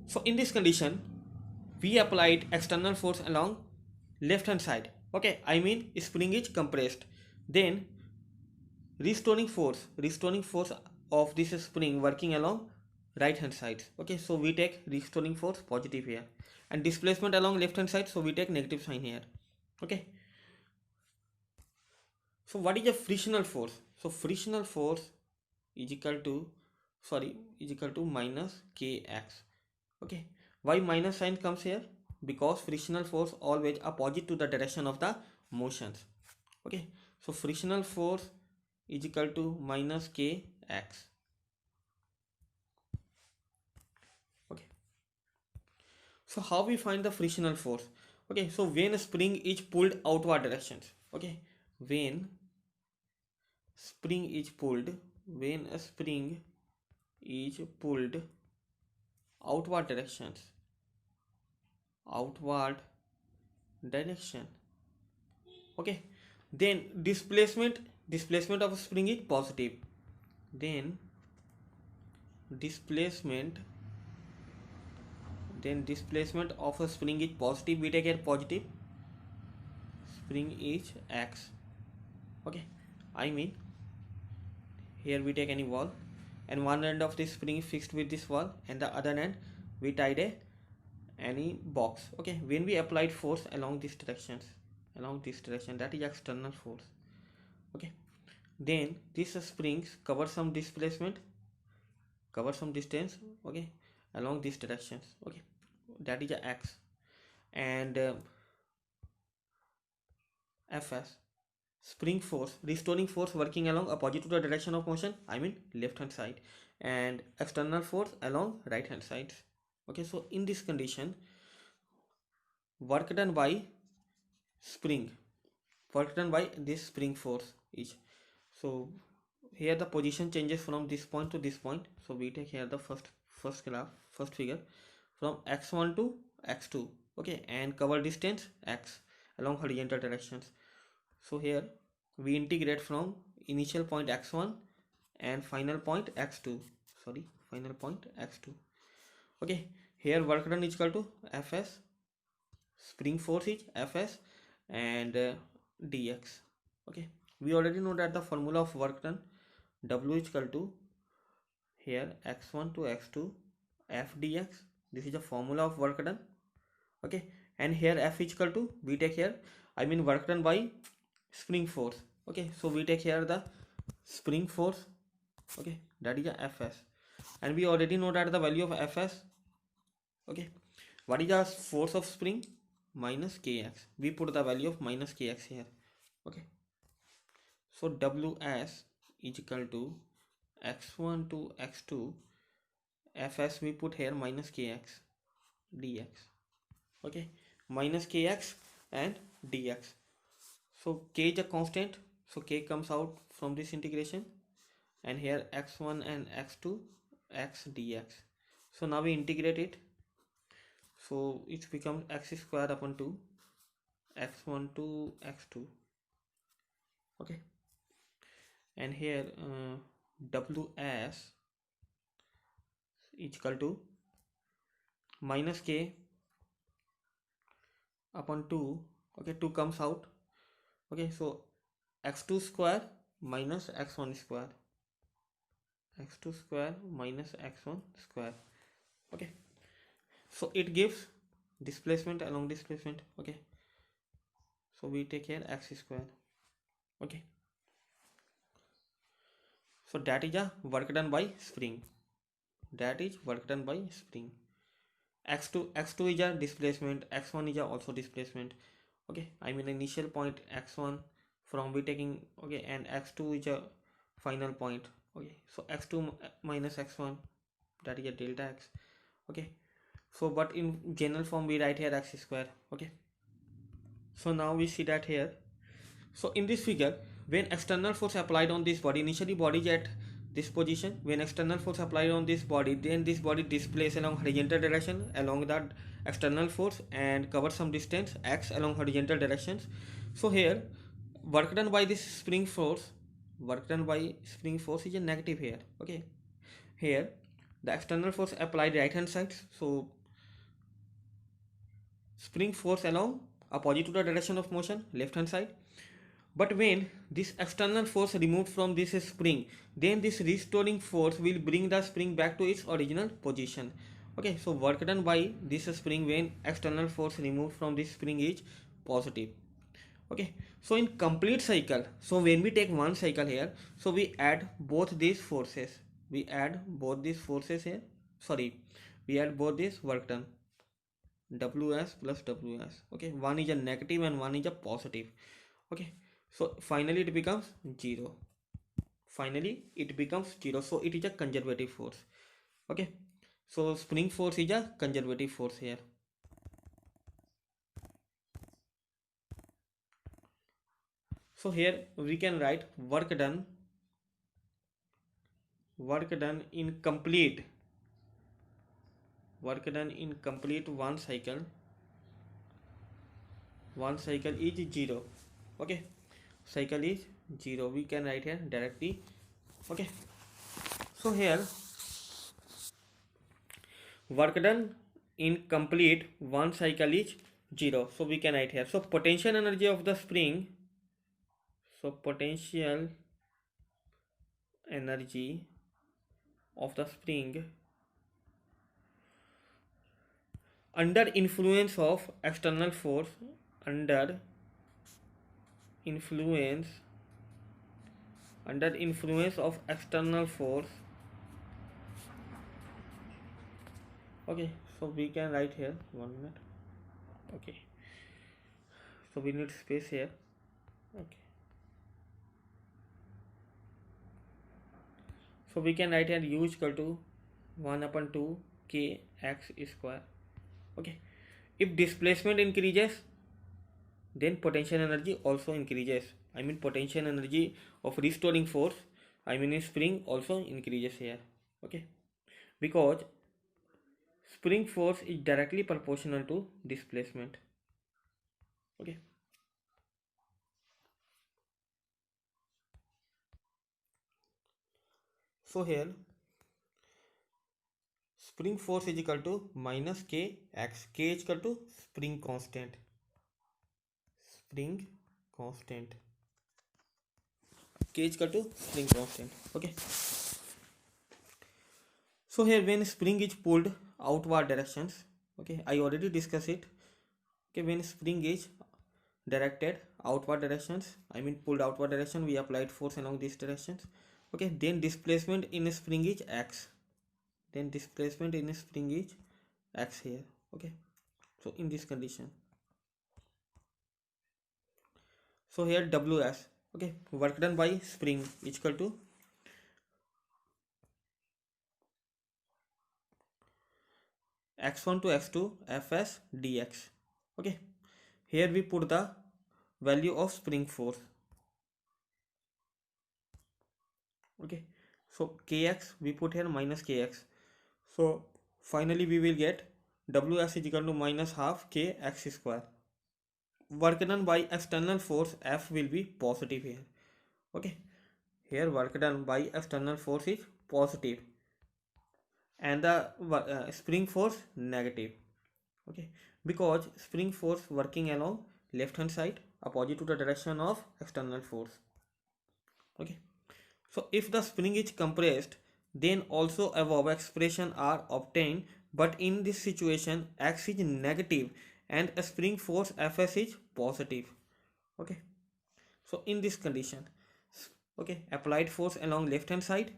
So in this condition, we applied external force along left hand side. Okay, I mean spring is compressed. Then restoring force of this spring working along right hand side. Okay, so we take restoring force positive here, and displacement along left hand side, so we take negative sign here. Okay, so what is a frictional force? So frictional force is equal to, is equal to minus kx. Okay, why minus sign comes here? Because frictional force always opposite to the direction of the motions. Okay, so frictional force is equal to minus kx. Okay, so how we find the frictional force? Okay, so when a spring is pulled outward directions. Okay, when spring is pulled, when a spring is pulled outward directions, outward direction. Okay, then displacement of a spring is positive. Then displacement displacement of a spring is positive. We take here positive. Spring is x. Okay, I mean here we take any wall, and one end of this spring is fixed with this wall, and the other end we tied a any box. Okay, when we applied force along these directions, that is external force. Okay, then these springs cover some displacement, cover some distance. Okay, along these directions. Okay, that is a x. And fs, spring force, restoring force working along opposite to the direction of motion, I mean left hand side, and external force along right hand side. Okay, so in this condition, work done by spring, work done by this spring force is, so here the position changes from this point to this point. So we take here the first graph, first figure, from x1 to x2. Okay, and cover distance x along horizontal directions. So here we integrate from initial point x1 and final point x2, final point x2. Okay, here work done is equal to fs, spring force is fs, and dx. Okay, we already know that the formula of work done, w is equal to here x1 to x2 f dx. This is the formula of work done. Okay, and here f is equal to, we take here, I mean work done by spring force. Okay, so we take here the spring force. Okay, that is a fs, and we already know that the value of fs. Okay, what is the force of spring? Minus kx. We put the value of minus kx here. Okay, so ws is equal to x1 to x2 fs, we put here minus kx dx. Okay, minus kx and dx. So k is a constant, so k comes out from this integration, and here x1 and x2 x dx. So now we integrate it, so it becomes x square upon 2 x1 to x2. Okay, and here ws is equal to minus k upon 2. Okay, 2 comes out. Okay, so x2 square minus x1 square, x2 square minus x1 square. Okay, so it gives displacement along displacement. Okay, so we take here x square. Okay, so that is a work done by spring, that is work done by spring. x2 is a displacement, x1 is a also displacement. Okay, I mean initial point x1 from we taking. Okay, and x2 is a final point. Okay, so x2 minus x1, that is a delta x. Okay, so but in general form we write here x square. Okay, so now we see that here. So in this figure, when external force applied on this body, initially body is at this position. When external force applied on this body, then this body displaces along horizontal direction along that external force and cover some distance x along horizontal directions. So here work done by this spring force, is a negative here. Okay, here the external force applied right hand side, so spring force along opposite to the direction of motion left hand side. But when this external force removed from this spring, then this restoring force will bring the spring back to its original position. Okay, so work done by this spring when external force removed from this spring is positive. Okay, so in complete cycle, so when we take one cycle here, so we add both these forces. We add both these forces here. Sorry, we add both this work done. Ws plus Ws. Okay, one is a negative and one is a positive. Okay, so finally it becomes 0. Finally it becomes 0. So it is a conservative force. Okay, so spring force is a conservative force here. So here we can write work done in complete one cycle is 0. Okay, cycle is 0, we can write here directly. Okay, so here work done in complete one cycle is 0, so we can write here. So potential energy of the spring, so potential energy of the spring under influence of external force, under influence of external force. Okay, so we can write here, 1 minute. Okay, so we need space here. Okay, so we can write here U is equal to 1 upon 2 k x square. Okay, if displacement increases, then potential energy also increases. I mean potential energy of restoring force, I mean in spring, also increases here. Okay, because spring force is directly proportional to displacement. Okay, so here spring force is equal to minus kx. K is equal to spring constant. K is equal to spring constant. Okay, so here when spring is pulled outward directions, okay, I already discussed it. Okay, when spring is directed outward directions, I mean pulled outward direction, we applied force along these directions. Okay, then displacement in a spring is x. Then displacement in a spring is x here. Okay, so in this condition, so here Ws, okay, work done by spring is equal to x1 to x2 fs dx. Okay, here we put the value of spring force. Okay, so kx we put here minus kx, so finally we will get Ws is equal to minus half kx square. Work done by external force F will be positive here. Okay, here work done by external force is positive and the spring force negative. Okay, because spring force working along left hand side opposite to the direction of external force. Okay, so if the spring is compressed, then also above expression are obtained, but in this situation x is negative and a spring force Fs is positive. Okay, so in this condition, okay, applied force along left hand side,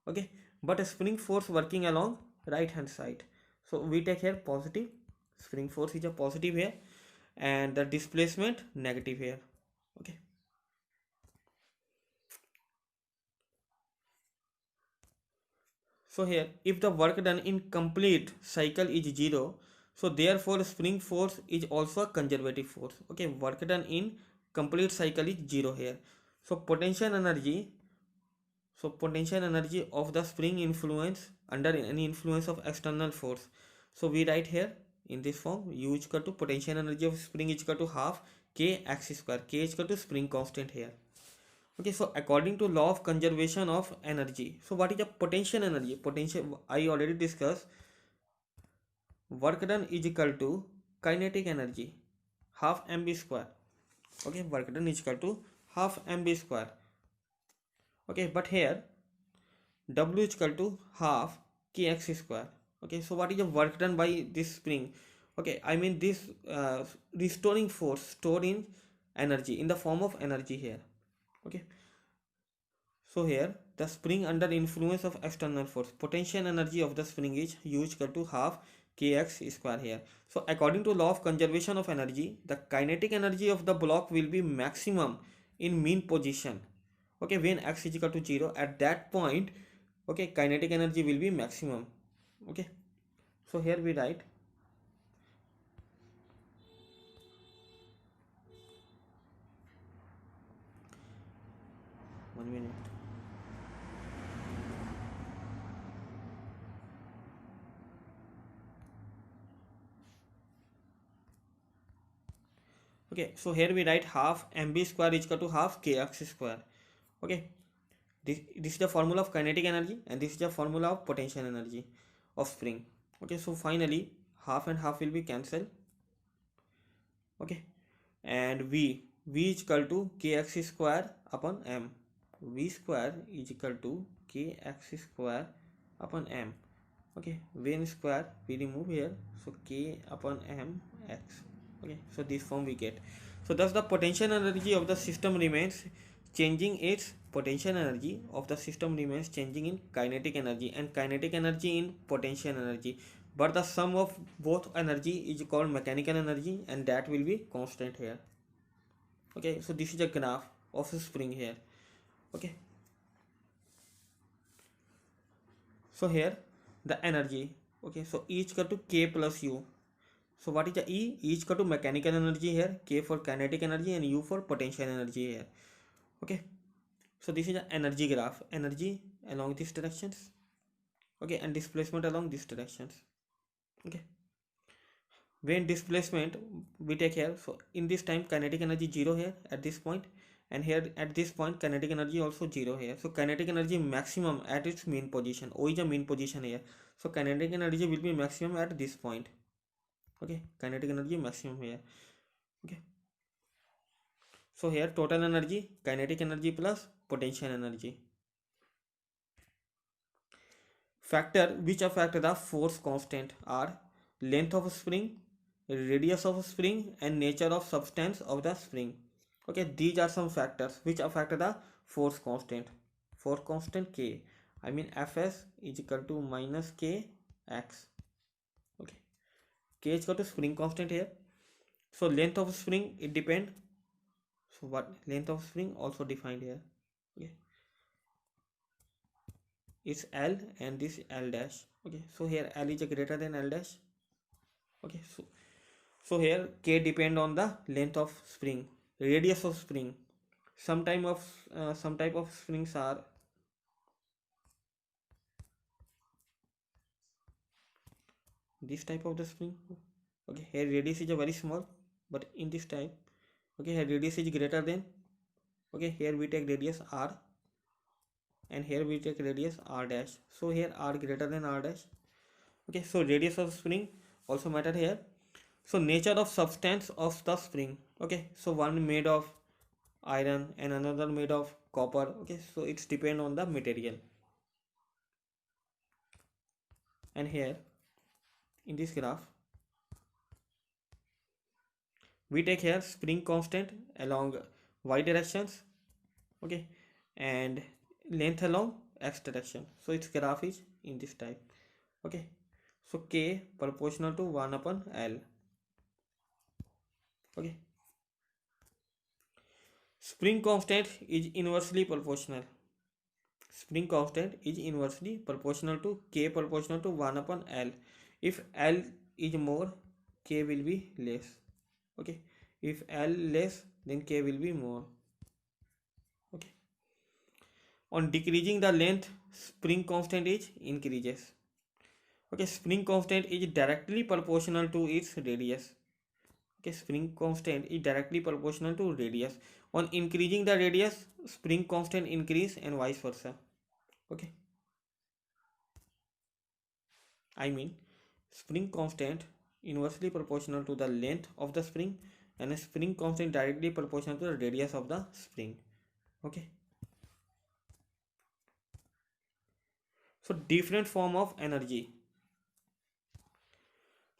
okay, but a spring force working along right hand side, so we take here positive. Spring force is a positive here and the displacement negative here. Okay, so here if the work done in complete cycle is 0, so therefore spring force is also a conservative force. Okay, work done in complete cycle is 0 here. So potential energy, of the spring influence under any influence of external force, so we write here in this form, U is equal to potential energy of spring is equal to half k x square. K is equal to spring constant here. Okay, so according to law of conservation of energy, so what is the potential energy? Potential, I already discussed. Work done is equal to kinetic energy, half mv square. Okay, work done is equal to half mv square. Okay, but here W is equal to half kx square. Okay, so what is the work done by this spring? Okay, I mean this restoring force stored in energy in the form of energy here. Okay, so here the spring under influence of external force, potential energy of the spring is U is equal to half kx square here. So according to law of conservation of energy, the kinetic energy of the block will be maximum in mean position. Okay, when x is equal to 0, at that point, okay, kinetic energy will be maximum. Okay, so here we write 1 minute. Okay, so here we write half mb square is equal to half kx square. Okay, this is the formula of kinetic energy and this is the formula of potential energy of spring. Okay, so finally half and half will be cancelled. Okay, and v is equal to kx square upon m. V square is equal to kx square upon m. Okay, when square we remove here, so k upon m x. Okay, so this form we get. So thus the potential energy of the system remains changing, its potential energy of the system remains changing in kinetic energy and kinetic energy in potential energy, but the sum of both energy is called mechanical energy and that will be constant here. Okay, so this is a graph of a spring here. Okay, so here the energy. Okay, so E is equal to k plus u. So what is the E? E is equal to mechanical energy here, k for kinetic energy and u for potential energy here. Okay, so this is the energy graph, energy along these directions. Okay, and displacement along these directions. Okay, when displacement we take here, so in this time kinetic energy 0 here at this point, and here at this point kinetic energy also 0 here. So kinetic energy maximum at its mean position. O is the mean position here, so kinetic energy will be maximum at this point. Okay, kinetic energy maximum here. Okay, so here total energy, kinetic energy plus potential energy. Factor which affect the force constant are length of spring, radius of spring and nature of substance of the spring. Okay, these are some factors which affect the force constant. Force constant K, I mean Fs is equal to minus K x. Okay, K is equal to spring constant here. So length of spring it depend. So what length of spring also defined here. Okay, it's L and this L dash. Okay, so here L is greater than L dash. Okay, so here K depend on the length of spring, radius of spring. Some type of springs are this type of the spring. Okay, here radius is a very small, but in this type, okay, here radius is greater than. Okay, here we take radius R and here we take radius R dash. So here R greater than R dash. Okay, so radius of spring also matter here. So nature of substance of the spring. Okay, so one made of iron and another made of copper. Okay, so it's depend on the material. And here in this graph we take here spring constant along y directions. Okay, and length along x direction. So its graph is in this type. Okay, so K proportional to 1 upon L. Okay, spring constant is inversely proportional. Spring constant is inversely proportional to K proportional to 1 upon L. If L is more, K will be less. Okay, if L less, then K will be more. Okay, on decreasing the length, spring constant is increases. Okay, spring constant is directly proportional to its radius. Okay, spring constant is directly proportional to radius. On increasing the radius, spring constant increase and vice versa. Okay, I mean spring constant inversely proportional to the length of the spring, and a spring constant directly proportional to the radius of the spring. Okay, so different form of energy.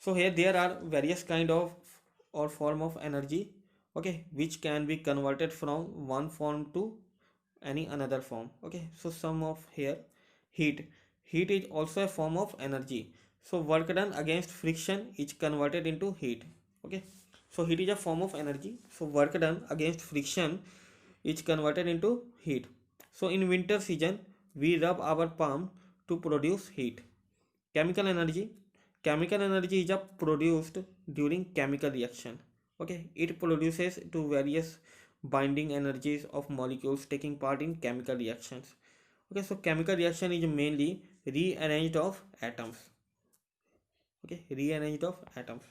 So here there are various kind of or form of energy, okay, which can be converted from one form to any another form. Okay, so some of here, heat. Heat is also a form of energy. So work done against friction is converted into heat. Okay, so heat is a form of energy, so work done against friction is converted into heat. So in winter season we rub our palm to produce heat. Chemical energy. Chemical energy is produced during chemical reaction. Okay, it produces to various binding energies of molecules taking part in chemical reactions. Okay, so chemical reaction is mainly rearranged of atoms. Okay, rearranged of atoms.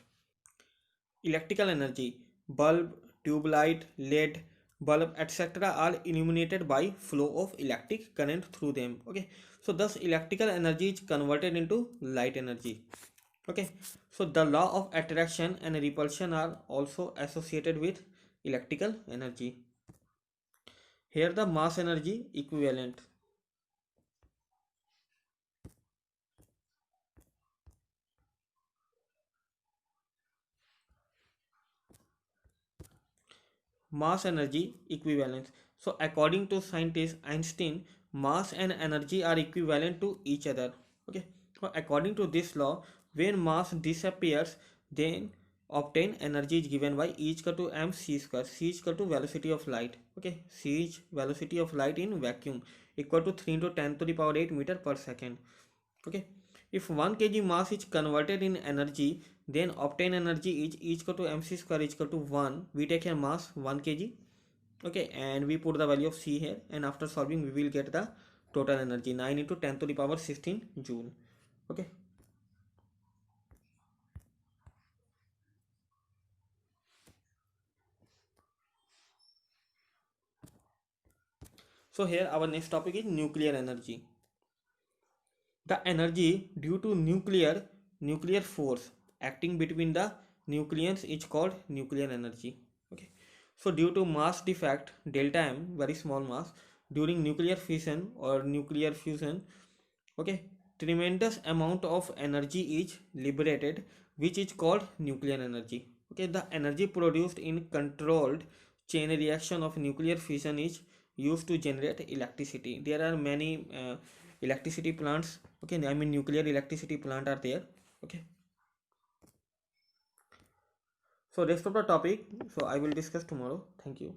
Electrical energy. Bulb, tube light, led bulb, etc. are illuminated by flow of electric current through them. Okay, so thus electrical energy is converted into light energy. Okay, so the law of attraction and repulsion are also associated with electrical energy. Here the mass energy equivalent. Mass energy equivalence. So according to scientist Einstein, mass and energy are equivalent to each other. Okay, so according to this law, when mass disappears, then obtained energy is given by E is equal to mc square. C is equal to velocity of light. Okay, C is velocity of light in vacuum, equal to 3 into 10 to the power 8 meter per second. Okay, if 1 kg mass is converted in energy, then obtained energy is E equal to mc square is equal to 1. We take a mass 1 kg. Okay, and we put the value of C here, and after solving we will get the total energy 9 into 10 to the power 16 joule. Okay, so here our next topic is nuclear energy. The energy due to nuclear force acting between the nucleons is called nuclear energy. Okay, so due to mass defect delta m, very small mass, during nuclear fission or nuclear fusion, okay, tremendous amount of energy is liberated, which is called nuclear energy. Okay, the energy produced in controlled chain reaction of nuclear fission is used to generate electricity. There are many electricity plants. Okay, I mean nuclear electricity plant are there. Okay, so rest of the topic, so I will discuss tomorrow. Thank you.